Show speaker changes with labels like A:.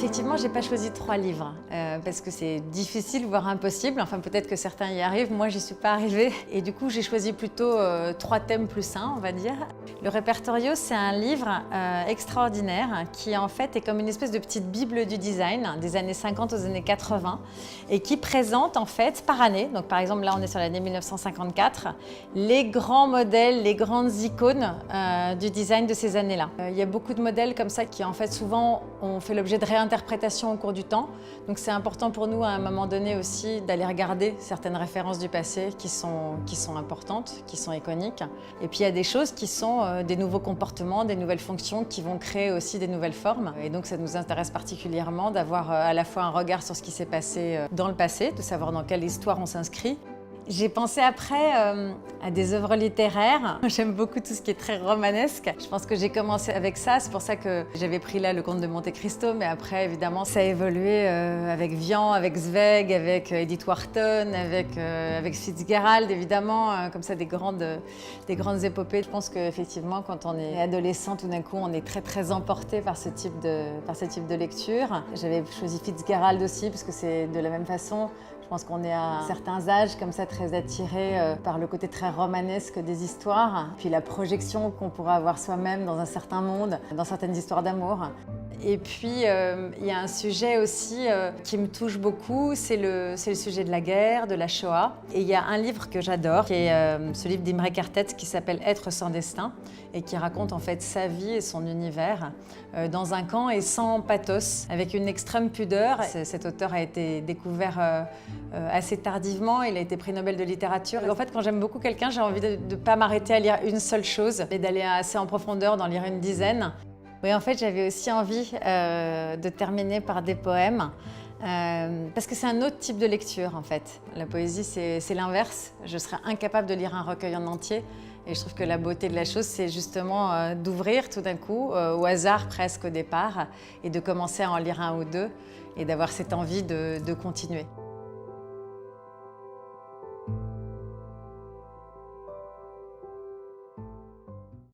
A: Effectivement, j'ai pas choisi 3 livres parce que c'est difficile, voire impossible. Enfin, peut-être que certains y arrivent, moi j'y suis pas arrivée. Et du coup, j'ai choisi plutôt 3 thèmes plus 1, on va dire. Le Répertorio, c'est un livre extraordinaire qui en fait est comme une espèce de petite bible du design des années 50 aux années 80 et qui présente en fait par année, donc par exemple là on est sur l'année 1954, les grands modèles, les grandes icônes du design de ces années-là. Il y a beaucoup de modèles comme ça qui en fait souvent ont fait l'objet de réinterprétations au cours du temps. Donc c'est important pour nous à un moment donné aussi d'aller regarder certaines références du passé qui sont importantes, qui sont iconiques. Et puis il y a des choses qui sont des nouveaux comportements, des nouvelles fonctions qui vont créer aussi des nouvelles formes. Et donc ça nous intéresse particulièrement d'avoir à la fois un regard sur ce qui s'est passé dans le passé, de savoir dans quelle histoire on s'inscrit. J'ai pensé après à des œuvres littéraires. J'aime beaucoup tout ce qui est très romanesque. Je pense que j'ai commencé avec ça, c'est pour ça que j'avais pris là le Comte de Monte Cristo, mais après évidemment ça a évolué avec Vian, avec Zweig, avec Edith Wharton, avec Fitzgerald évidemment, comme ça des grandes épopées. Je pense qu'effectivement quand on est adolescent, tout d'un coup on est très emporté par ce type de lecture. J'avais choisi Fitzgerald aussi parce que c'est de la même façon. Je pense qu'on est à certains âges comme ça très attirés par le côté très romanesque des histoires, puis la projection qu'on pourra avoir soi-même dans un certain monde, dans certaines histoires d'amour. Et puis il y a un sujet aussi qui me touche beaucoup, c'est le sujet de la guerre, de la Shoah. Et il y a un livre que j'adore, qui est ce livre d'Imre Kertész qui s'appelle Être sans destin et qui raconte en fait sa vie et son univers dans un camp et sans pathos, avec une extrême pudeur. Cet auteur a été découvert assez tardivement, il a été prix Nobel de littérature. Et en fait, quand j'aime beaucoup quelqu'un, j'ai envie de ne pas m'arrêter à lire une seule chose et d'aller assez en profondeur, d'en lire une dizaine. Oui, en fait, j'avais aussi envie de terminer par des poèmes parce que c'est un autre type de lecture, en fait. La poésie, c'est l'inverse. Je serais incapable de lire un recueil en entier. Et je trouve que la beauté de la chose, c'est justement d'ouvrir tout d'un coup, au hasard presque au départ, et de commencer à en lire un ou deux, et d'avoir cette envie de continuer.